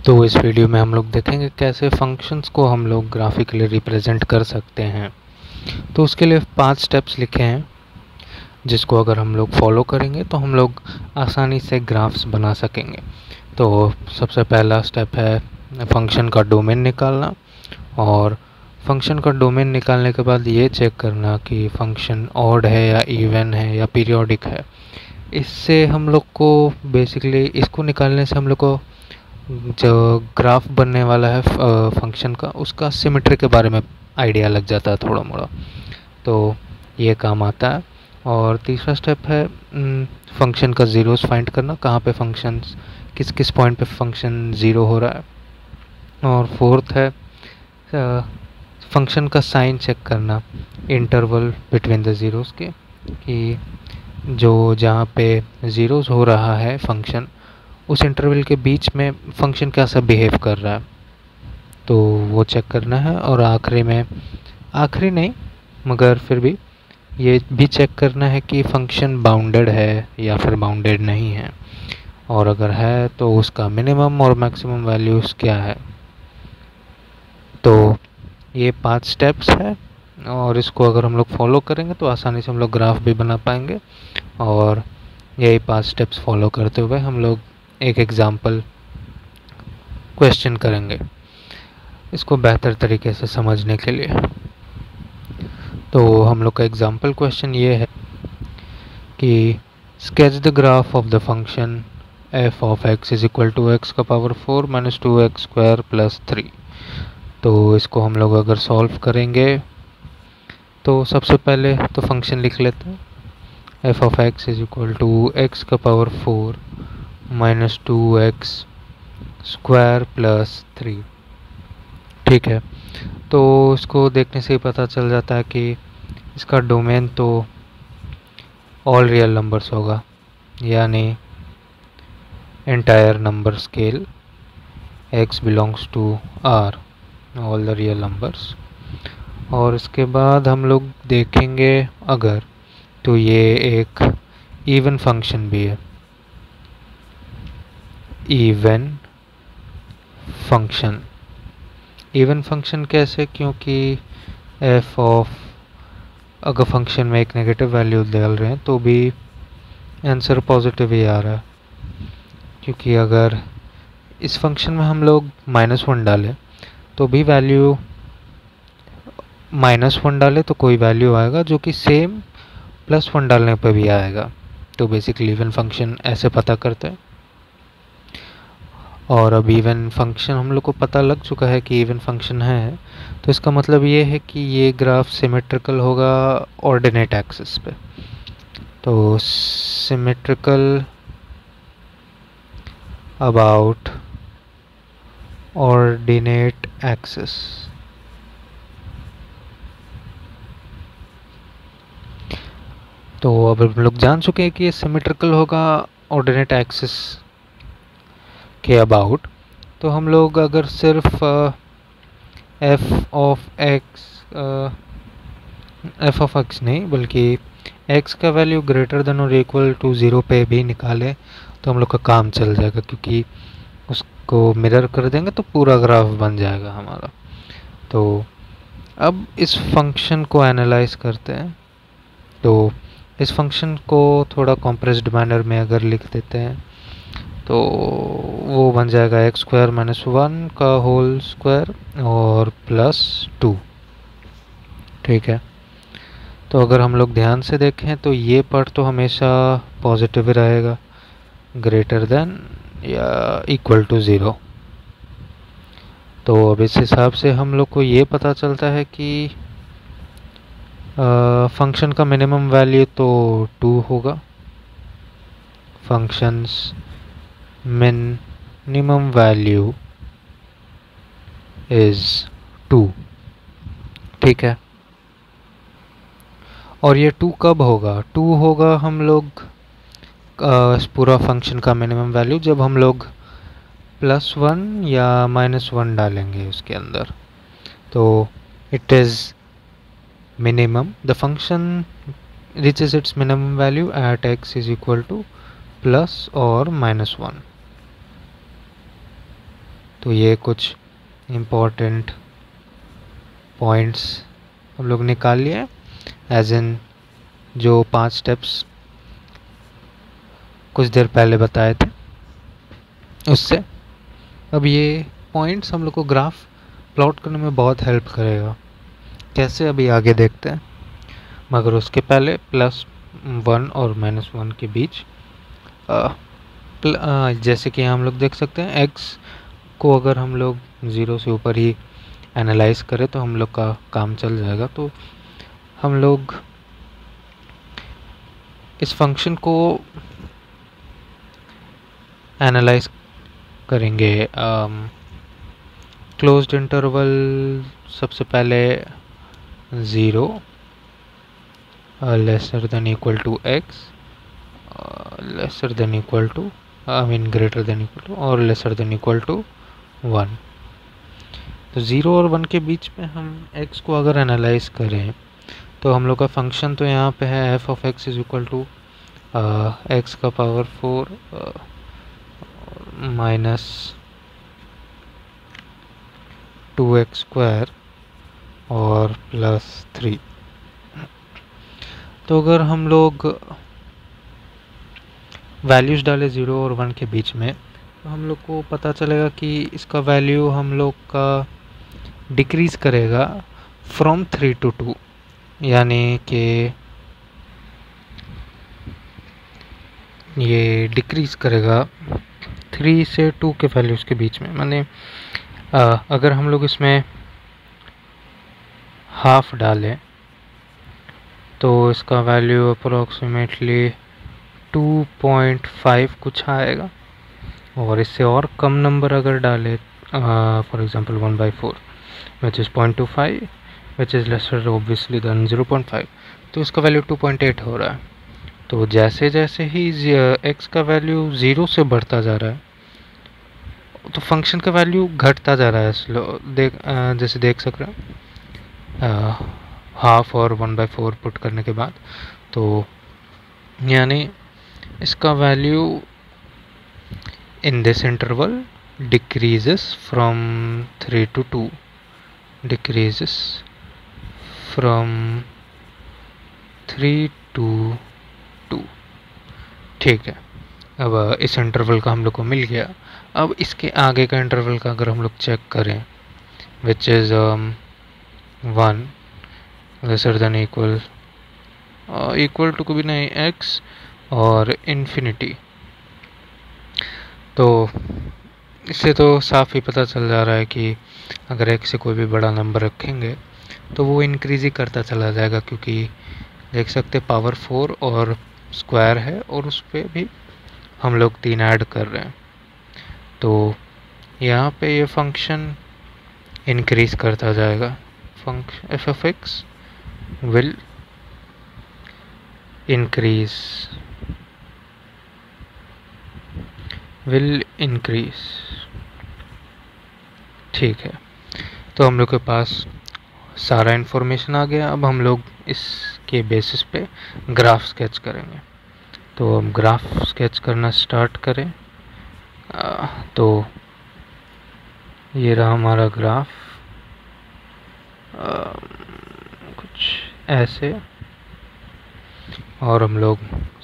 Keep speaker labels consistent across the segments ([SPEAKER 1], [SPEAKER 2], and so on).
[SPEAKER 1] तो इस वीडियो में हम लोग देखेंगे कैसे फंक्शंस को हम लोग ग्राफिकली रिप्रेजेंट कर सकते हैं। तो उसके लिए 5 स्टेप्स लिखे हैं जिसको अगर हम लोग फॉलो करेंगे तो हम लोग आसानी से ग्राफ्स बना सकेंगे। तो सबसे पहला स्टेप है फंक्शन का डोमेन निकालना, और फंक्शन का डोमेन निकालने के बाद ये चेक करना कि फंक्शन ऑड है या इवन है या पीरियोडिक है। इससे हम लोग को बेसिकली इसको निकालने से हम लोग को जो ग्राफ बनने वाला है फंक्शन का, उसका सिमेट्री के बारे में आइडिया लग जाता है थोड़ा मोड़ा, तो ये काम आता है। और तीसरा स्टेप है फंक्शन का ज़ीरोस फाइंड करना, कहाँ पे फंक्शन किस किस पॉइंट पे फंक्शन ज़ीरो हो रहा है। और फोर्थ है फंक्शन का साइन चेक करना इंटरवल बिटवीन द ज़ीरोस के, कि जो जहाँ पे ज़ीरोस हो रहा है फंक्शन, उस इंटरवल के बीच में फंक्शन कैसा बिहेव कर रहा है, तो वो चेक करना है। और आखिरी में, आखिरी नहीं मगर फिर भी ये भी चेक करना है कि फंक्शन बाउंडेड है या फिर बाउंडेड नहीं है, और अगर है तो उसका मिनिमम और मैक्सिमम वैल्यूज़ क्या है। तो ये 5 स्टेप्स है, और इसको अगर हम लोग फॉलो करेंगे तो आसानी से हम लोग ग्राफ भी बना पाएंगे। और यही 5 स्टेप्स फॉलो करते हुए हम लोग एक एग्जाम्पल क्वेश्चन करेंगे इसको बेहतर तरीके से समझने के लिए। तो हम लोग का एग्जाम्पल क्वेश्चन ये है कि sketch the graph of the function f of x is equal to x का power 4 minus 2x square plus 3। तो इसको हम लोग अगर सॉल्व करेंगे तो सबसे पहले तो फंक्शन लिख लेते हैं। f of x is equal to x का power 4 minus 2x square plus 3। ठीक है, तो इसको देखने से ही पता चल जाता है कि इसका डोमेन तो ऑल रियल नंबर्स होगा, यानी entire number scale x belongs to r, all the real numbers. और इसके बाद हम लोग देखेंगे अगर, तो ये एक इवन फंक्शन भी है। इवन फंक्शन, इवन फंक्शन कैसे, क्योंकि f ऑफ, अगर फंक्शन में एक नेगेटिव वैल्यू डाल रहे हैं तो भी आंसर पॉजिटिव ही आ रहा है, क्योंकि अगर इस फंक्शन में हम लोग -1 डालें तो भी वैल्यू, -1 डाले तो कोई वैल्यू आएगा जो कि सेम +1 डालने पर भी आएगा। तो बेसिकली इवन फंक्शन ऐसे पता करते हैं। और अब इवन फंक्शन हम लोग को पता लग चुका है कि इवन फंक्शन है, तो इसका मतलब ये है कि ये ग्राफ सिमेट्रिकल होगा ऑर्डिनेट एक्सिस पे। तो सिमेट्रिकल अबाउट ऑर्डिनेट एक्सिस। तो अब हम लोग जान चुके हैं कि ये सिमेट्रिकल होगा ऑर्डिनेट एक्सिस के अबाउट। तो हम लोग अगर सिर्फ f ऑफ x नहीं बल्कि x का वैल्यू ग्रेटर देन और इक्वल टू 0 पे भी निकाले तो हम लोग का काम चल जाएगा, क्योंकि उसको मिरर कर देंगे तो पूरा ग्राफ बन जाएगा हमारा। तो अब इस फंक्शन को एनालाइज करते हैं। तो इस फंक्शन को थोड़ा कॉम्प्रेस्ड मैनर में अगर लिख देते हैं तो वो बन जाएगा x स्क्वायर माइनस 1 का होल स्क्वायर और प्लस 2। ठीक है, तो अगर हम लोग ध्यान से देखें तो ये पार्ट तो हमेशा पॉजिटिव रहेगा, ग्रेटर देन या इक्वल टू 0। तो अब इस हिसाब से हम लोग को ये पता चलता है कि फंक्शन का मिनिमम वैल्यू तो 2 होगा। Functions minimum value is 2। ठीक है, और ये 2 कब होगा? 2 होगा हम लोग इस पूरा फंक्शन का मिनिमम वैल्यू जब हम लोग +1 या -1 डालेंगे उसके अंदर। तो it is minimum, the function reaches its minimum value at x is equal to plus or -1। तो ये कुछ इम्पोर्टेंट पॉइंट्स हम लोग निकाल लिए, एज इन जो 5 स्टेप्स कुछ देर पहले बताए थे उससे। अब ये पॉइंट्स हम लोग को ग्राफ प्लॉट करने में बहुत हेल्प करेगा। कैसे, अभी आगे देखते हैं। मगर उसके पहले +1 और -1 के बीच जैसे कि हम लोग देख सकते हैं, x को अगर हम लोग 0 से ऊपर ही एनालाइज करें तो हम लोग का काम चल जाएगा। तो हम लोग इस फंक्शन को एनालाइज करेंगे क्लोज्ड इंटरवल, सबसे पहले 0 lesser than equal to x, lesser than equal to greater than equal to और लेसर देन इक्वल टू 1। तो 0 और 1 के बीच में हम x को अगर एनालाइज करें तो हम लोग का फंक्शन तो यहाँ पे है f of x is equal to x का पावर 4 माइनस 2x स्क्वायर और +3। तो अगर हम लोग वैल्यूज़ डालें 0 और 1 के बीच में तो हम लोग को पता चलेगा कि इसका वैल्यू हम लोग का डिक्रीज़ करेगा फ्रॉम 3 to 2, यानी कि ये डिक्रीज़ करेगा 3 से 2 के वैल्यूज़ के बीच में। माने अगर हम लोग इसमें हाफ डालें तो इसका वैल्यू अप्रोक्सीमेटली 2.5 कुछ आएगा। और इससे और कम नंबर अगर डालें, for example 1/4 which is 0.25 which is lesser obviously than 0.5, तो इसका वैल्यू 2.8 हो रहा है। तो जैसे जैसे ही x का वैल्यू 0 से बढ़ता जा रहा है तो फंक्शन का वैल्यू घटता जा रहा है। जैसे देख सक रहे हैं हाफ और 1/4 पुट करने के बाद, तो यानी इसका value in this interval decreases from 3 to 2, decreases from 3 to 2। ठीक है, अब इस इंटरवल का हम लोग को मिल गया। अब इसके आगे का इंटरवल का अगर हम लोग चेक करें, which is 1 lesser than equal to को भी नहीं x और इन्फिनिटी, तो इससे तो साफ ही पता चल जा रहा है कि अगर x से कोई भी बड़ा नंबर रखेंगे तो वो इंक्रीज ही करता चला जाएगा, क्योंकि देख सकते पावर 4 और स्क्वायर है और उस पर भी हम लोग 3 ऐड कर रहे हैं। तो यहाँ पे ये फंक्शन इंक्रीज करता जाएगा। Function f of x will increase। ठीक है, तो हम लोग के पास सारा इन्फॉर्मेशन आ गया। अब हम लोग इसके बेसिस पे ग्राफ स्केच करेंगे। तो हम ग्राफ स्केच करना स्टार्ट करें। तो ये रहा हमारा ग्राफ, कुछ ऐसे। और हम लोग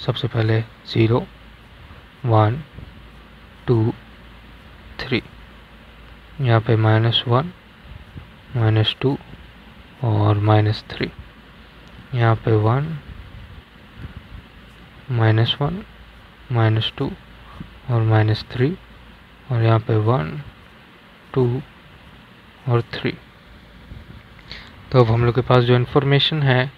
[SPEAKER 1] सबसे पहले 0 1 2 3, यहाँ पे -1 -2 और -3, यहाँ पे 1 -1 -2 और -3, और यहाँ पे 1 2 और 3। तो अब हम लोग के पास जो इन्फॉर्मेशन है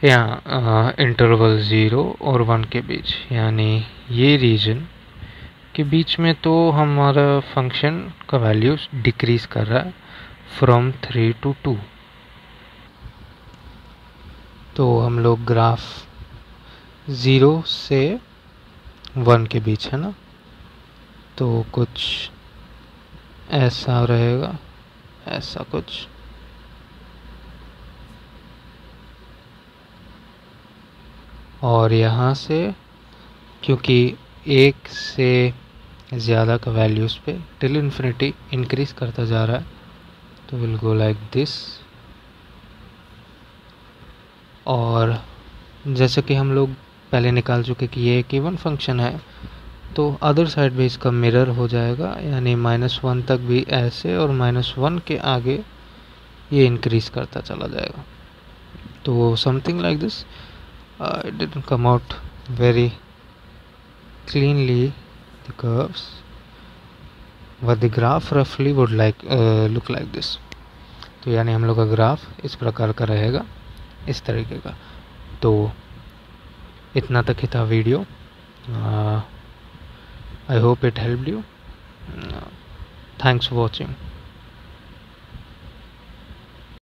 [SPEAKER 1] यहाँ इंटरवल 0 और 1 के बीच, यानी ये रीजन के बीच में, तो हमारा फंक्शन का वैल्यू डिक्रीज कर रहा है फ्रॉम 3 to 2। तो हम लोग ग्राफ 0 से 1 के बीच है ना, तो कुछ ऐसा रहेगा, ऐसा कुछ। और यहाँ से क्योंकि 1 से ज़्यादा का वैल्यूज़ पे टिल इन्फिनिटी इंक्रीज़ करता जा रहा है, तो विल गो लाइक दिस। और जैसे कि हम लोग पहले निकाल चुके कि ये एक इवन फंक्शन है, तो अदर साइड भी इसका मिरर हो जाएगा, यानी -1 तक भी ऐसे और -1 के आगे ये इंक्रीज़ करता चला जाएगा। तो something like this. It didn't come out very cleanly, the curves, but the graph roughly would look like this. तो यानी हम लोग का ग्राफ इस प्रकार का रहेगा, इस तरीके का। तो इतना तक ही था video. I hope it helped you. Thanks for watching.